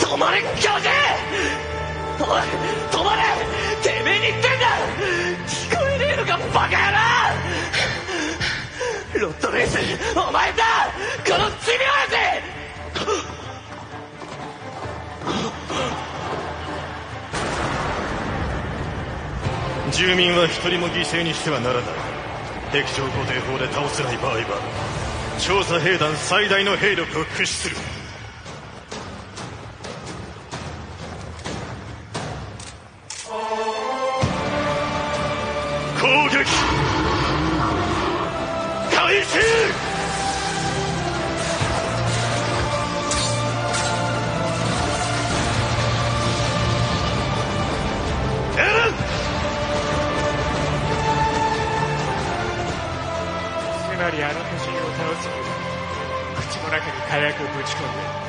止まれ教授。おい止まれ、てめえに言ってんだ。聞こえねえのかバカ野郎。ロッドレースお前だ、この罪親父。住民は一人も犠牲にしてはならない。敵将固定法で倒せない場合は調査兵団最大の兵力を駆使する。攻撃開始。つまりあの巨人を倒すには口の中に火薬をぶち込んで